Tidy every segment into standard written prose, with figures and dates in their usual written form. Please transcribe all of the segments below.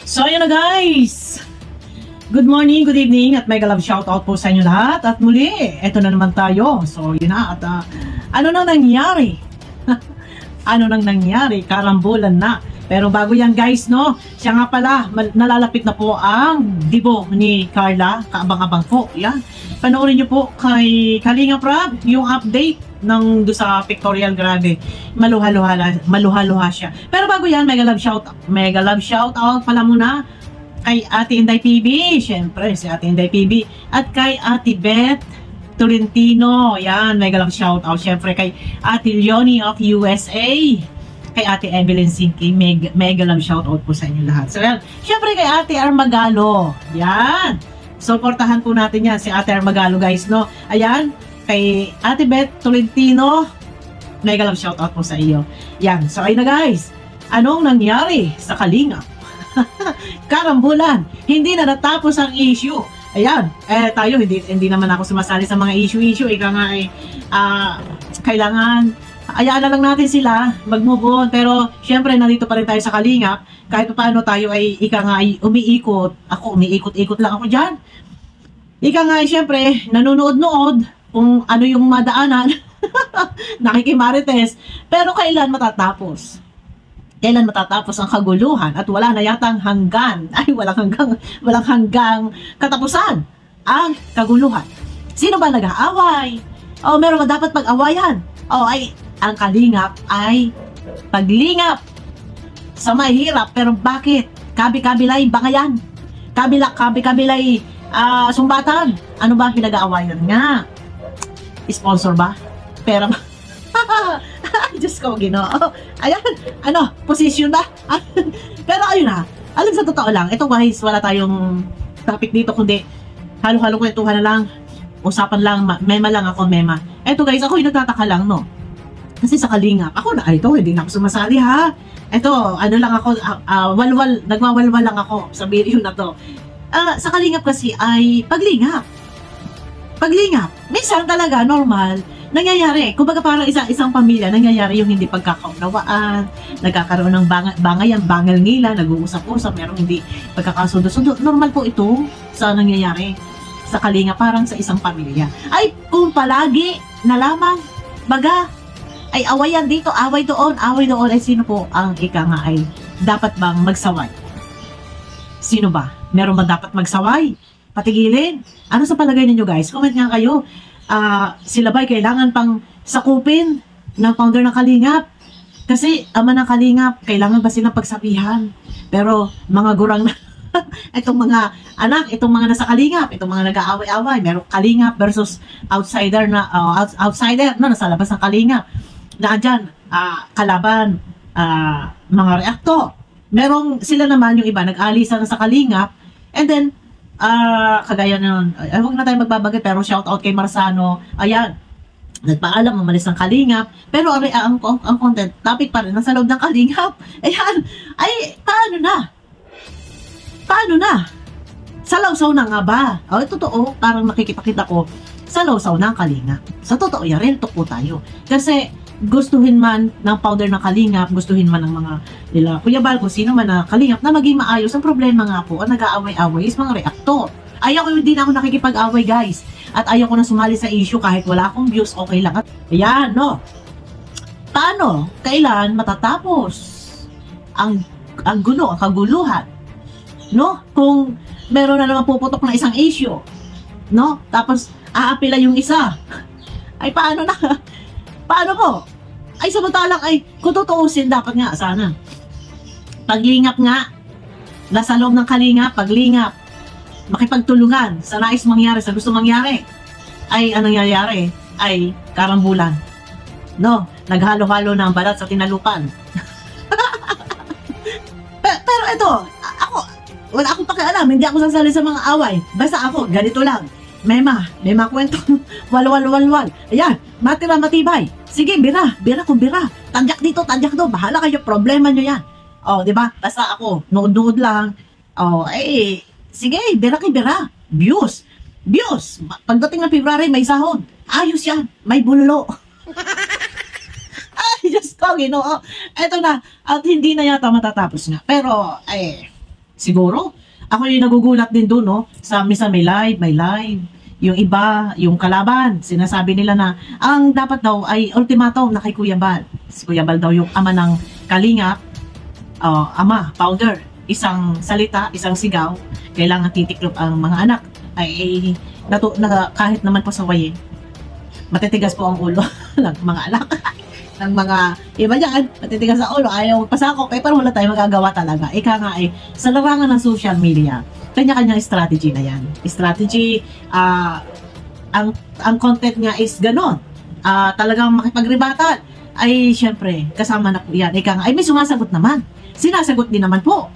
So, ayun na guys. Good morning, good evening, at mega love shoutout po sa inyo lahat. At muli, eto na naman tayo. So, yun na. At ano nang nangyari? Ano nang nangyari? Karambulan na. Pero bago yan guys, no? Siya nga pala, nalalapit na po ang dibo ni Carla. Kaabang-abang po. Yan. Panoorin nyo po kay Kalinga Prab yung update ng do sa pictorial. Grabe. Maluha-luha siya. Pero bago yan, mega love shoutout pala muna kay Ate Inday PB. Siyempre, si Ate Inday PB. At kay Ate Beth Tolentino. Yan, mega love shoutout. Siyempre kay Ate Leonie of USA. Kay Ate Evelyn Sinki, mega love shoutout po sa inyo lahat. So yan, syempre kay Ate Armagalo. Yan. So portahan po natin yan, si Ate Armagalo guys, no? Ayan, kay Ate Beth Tolentino, mega love shoutout po sa iyo. Yan, so ayun na guys. Anong nangyari sa Kalinga? Karambulan, hindi na natapos ang issue. Ayan, tayo, hindi naman ako sumasali sa mga issue. Ika nga kailangan ayaan na lang natin sila mag-move on. Pero syempre nandito pa rin tayo sa Kalingap. Kahit paano tayo ay ika nga ay umiikot. Ako umiikot-ikot lang ako dyan. Ika nga ay syempre nanonood-nood kung ano yung madaanan. Nakikimarites. Pero kailan matatapos? Kailan matatapos ang kaguluhan? At wala na yatang hanggan. Ay walang hanggang katapusan ang kaguluhan. Sino ba nag-aaway? O meron ba dapat pag-awayan? O ay ang Kalingap ay paglingap sa mahirap. Pero bakit? Kabi-kabilay bangayan. Kabi-kabilay sumbatan. Ano ba ang pinag-aawayan nga? Sponsor ba? Pera ba? Diyos ko, Ginoo. Ayan, position ba? Pero ayun na, alam sa totoo lang, ito guys, wala tayong topic dito, kundi halo-halo kwentuhan na lang, usapan lang, mema lang ako, mema. Ito guys, ako yung nagtataka lang, no? Kasi sa Kalingap, ako na, ito, hindi na ako sumasali, ha? Ito, lang ako, nagwawalwal lang ako sa video na to. Sa Kalingap kasi ay paglingap. Minsan talaga, normal, nangyayari. Kumbaga parang isang pamilya, nangyayari yung hindi pagkakaunawaan, nagkakaroon ng bangayan, bangal nila, nag-uusap-usap, merong hindi pagkakasundo-sundo. Normal po ito sa nangyayari sa Kalingap, parang sa isang pamilya. Ay, kung palagi na lamang, baga, ay awayan dito, away doon, ay sino po ang ika nga ay dapat bang magsaway? Sino ba? Meron ba dapat magsaway? Patigilin? Ano sa palagay ninyo guys? Comment nga kayo. Sila ba'y kailangan pang sakupin ng founder ng Kalingap? Kasi ama ng Kalingap, kailangan ba silang pagsabihan? Pero mga gurang na itong mga anak, itong mga nasa Kalingap, itong mga nag-aaway-away, merong Kalingap versus outsider na nasa labas ng Kalingap. Naandyan, kalaban, mga reaktor. Merong sila naman yung iba, nag-alisa na sa Kalingap, and then, kagaya nun, huwag na tayo magbabanggit, pero shoutout kay Marsano, ayan, nagpaalam, umalis ng Kalingap, pero ang content, topic pa rin, nasa loob ng Kalingap, ayan, ay, paano na? Salawsaw na nga ba? Totoo, parang nakikita ko, salawsaw na ang Kalingap. Sa totoo yan, real talk po tayo. Kasi, gustuhin man ng founder ng Kalingap, gustuhin man ng mga nila Kuya Bal, kung sino man na Kalingap na maging maayos. Ang problema nga po, ang nag-aaway-away is mga reaktor. Hindi na ako nakikipag-away guys. At ayaw ko na sumali sa issue kahit wala akong views, okay lang. At ayan, no? Paano? Kailan matatapos ang gulo, ang kaguluhan? No? Kung meron na naman puputok na isang issue, no? Tapos aapila yung isa. Ay paano na? Paano po? Ay samantalang kung tutuusin dapat nga sana paglingap nga, nasa loob ng Kalingap, paglingap, makipagtulungan sa nais mangyari, sa gusto mangyari. Ay anong nangyayari? Ay karambulan. No, naghalo-halo na ang balat sa tinalupan. Pero ito, wala akong pakialam, hindi ako sasali sa mga away. Basta ako, ganito lang. Mema kwento. Walwal. Ayan, matibay. Sige, bira kung bira. Tadyak dito, tadyak doon. Bahala kayo, problema nyo yan. Di ba? Basta ako, nood lang. Sige, bira. Views. Pagdating ng February, may sahod. Ayos yan, may bullo. Ay, Diyos ko, Ginoo. Eto na, at hindi na yata matatapos nga. Pero, Siguro. Ako yung nagugulat din doon, no? Sa may live. Yung iba, yung kalaban, sinasabi nila na ang dapat daw ay ultimatum na kay Kuya Bal. Si Kuya Bal daw yung ama ng Kalingap, founder. Isang salita, isang sigaw, kailangan titiklop ang mga anak. Ay, kahit naman po sa wayin, matitigas po ang ulo ng mga anak. Ng mga iba dyan, matitigas sa ulo, ayaw magpasakop, pero wala tayong magagawa talaga. Ika nga sa larangan ng social media, kanya-kanyang strategy na yan. Strategy, ang content nga is ganon. Talagang makipagrebatan. Ay, syempre, kasama na po yan. Ika nga, ay may sumasagot naman. Sinasagot din naman po.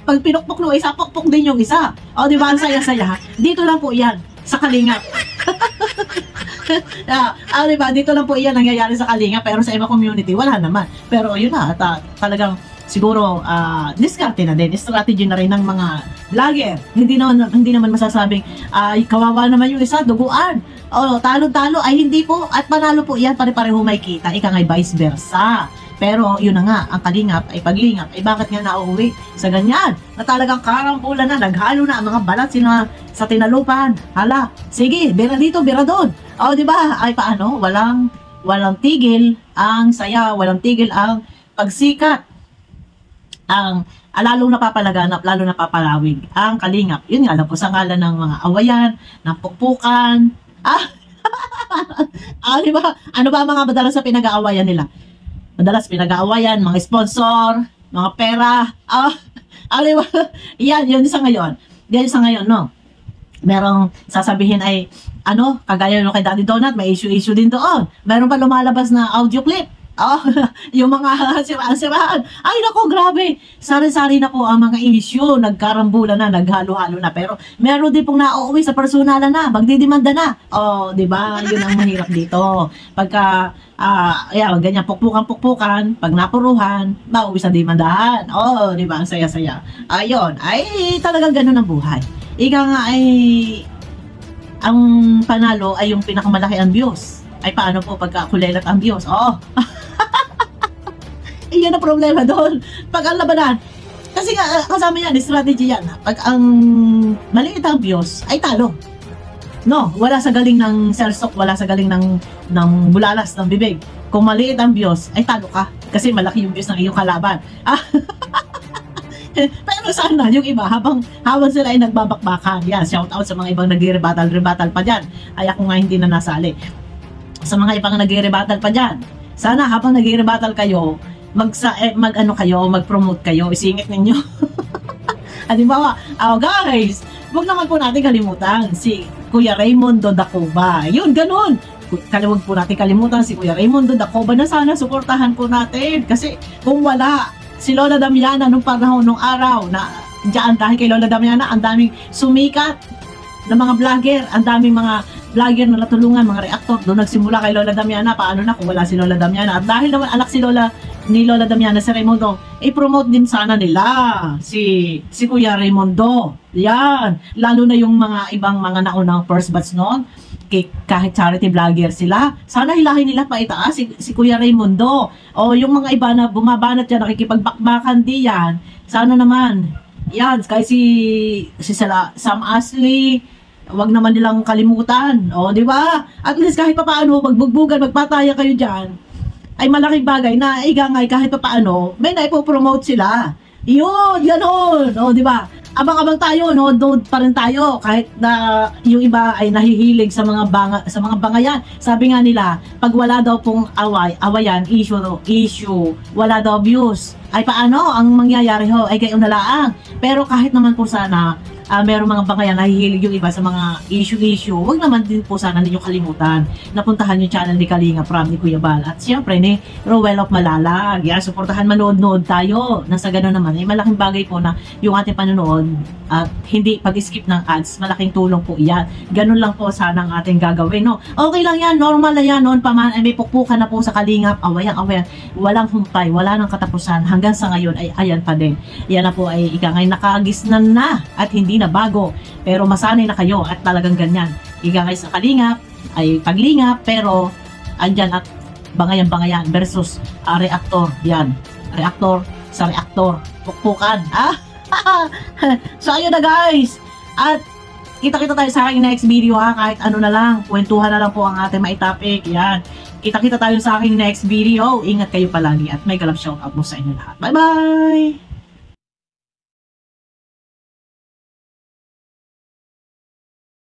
Pag pinukpok no isa, pukpok din yung isa. O, di ba, ang saya-saya. Dito lang po yan, sa Kalingap. Diba, dito lang po iyan nangyayari sa Kalingap, pero sa ibang community, wala naman. Pero yun na, talagang siguro diskarte na din, strategy na rin ng mga vlogger. Hindi naman masasabing kawawa naman yung isa, duguan. O talo-talo ay hindi po, at panalo po yan, pare-pareho may kita, ika nga'y vice versa. Pero yun na nga, ang Kalingap ay paglingap, ay bakit nga nauuwi sa ganyan? Na talagang karambulan na, naghalo na ang mga balat sila sa tinalupan. Hala, sige, bira dito, bira doon. O, di ba? Ay paano? Walang tigil ang saya, walang tigil ang pagsikat. Lalong napapalaganap, lalong napapalawig ang Kalingap. Yun nga lang po sa ngalan ng mga awayan, ng pukpukan. Di ba? Ano ba ang mga madalas sa pinag-aawayan nila? Madalas pinag-aawayan, mga sponsor, mga pera. Di ba? Yun sa ngayon. Yan sa ngayon, no? Merong sasabihin ay, kagaya nung kay Daddy Donut, may issue din doon. Meron pa lumalabas na audio clip. Yung mga siraan. Ay, naku, grabe. Sari-sari na po ang mga issue. Nagkarambulan na, naghalo-halo na. Pero meron din pong nauuwi sa personalan na. Magdidemanda na. Di ba? Yun ang mahirap dito. Pagka, ganyan, pukpukan. Pag napuruhan, mauwi sa demandahan. Di ba? Ang saya-saya. Ayun. Ay, talagang ganun ang buhay. Ika nga ay, ang panalo ay yung pinakamalaki ang views. Ay, paano po pagka kulelat ang views? Iyan ang problema doon. Pag ang labanan, kasi nga, kasama yan, strategy yan. Pag ang maliit ang views, ay talo. No, wala sa galing ng sersok, wala sa galing ng bulalas, ng bibig. Kung maliit ang views, ay talo ka. Kasi malaki yung views ng iyong kalaban. Pero sana, yung iba, habang sila ay nagbabakbakan. Yan, shout out sa mga ibang nagre-rebuttal pa dyan. Ay, ako nga hindi na nasali. Sa mga ibang nagre-rebuttal pa dyan. Sana habang nagre-rebuttal kayo, mag-promote kayo, isingit ninyo. Halimbawa, guys, wag naman po natin kalimutan si Kuya Raymundo Dacoba. Yun, ganun. Huwag po natin kalimutan si Kuya Raymundo Dacoba na sana suportahan po natin. Kasi kung wala si Lola Damiana nung panahon, nung araw na dyan, dahil kay Lola Damiana, ang daming sumikat na mga vlogger, ang daming mga vlogger na natulungan, mga reactor. Doon nagsimula kay Lola Damiana. Paano na kung wala si Lola Damiana? At dahil naman anak ni Lola Damiana, si Raymundo, i-promote din sana nila si Kuya Raymundo. Yan. Lalo na yung mga ibang mga naunang first batch noon, kahit charity vlogger sila, sana hilahin nila pa itaas si Kuya Raymundo. O yung mga iba na bumabanat dyan, nakikipagbakbakan diyan, sana naman, yan, kahit si Sam Ashley, wag naman nilang kalimutan. Di ba? At least kahit papaano, magbugbugan, magpataya kayo dyan, ay malaking bagay na igangay kahit papaano, may naipopromote sila. Yun, gano'n. Di ba? Abang-abang tayo, doon pa rin tayo kahit na yung iba ay nahihilig sa mga bangayan. Sabi nga nila, pag wala daw pong awayan, issue, wala daw views. Ay paano ang mangyayari ho? Ay gayon na laang. Pero kahit naman po sana merong mga bangayan nahihilig yung iba sa mga issue, wag naman din po sana ninyo kalimutan napuntahan yung channel ni Kalinga Prab ni Kuya Bal at siyempre ni Rowell of Malalag. Yan, suportahan, manood-nood tayo. Nasa gano'n naman, malaking bagay po na yung ating panonood at hindi pag-skip ng ads, malaking tulong po yan. Ganun lang po sana ang ating gagawin, no? Okay lang yan, normal na yan, noon pa man ay may pukpukan na po sa Kalingap, awayan, walang humpay, wala nang katapusan, hanggang sa ngayon ay ayan pa din. Yan na po ay ikangay nakagisnan na at hindi na bago, pero masanay na kayo at talagang ganyan. Ikangay sa Kalingap ay paglingap, pero andyan at bangayan versus reactor. Yan, reactor sa reactor, pukpukan. So, ayun na guys. At kita-kita tayo sa aking next video ha. Kahit ano na lang. Kwentuhan na lang po ang ating topic. Yan. Kita-kita tayo sa aking next video. Ingat kayo palagi at may galap shoutout mo sa inyo lahat. Bye-bye!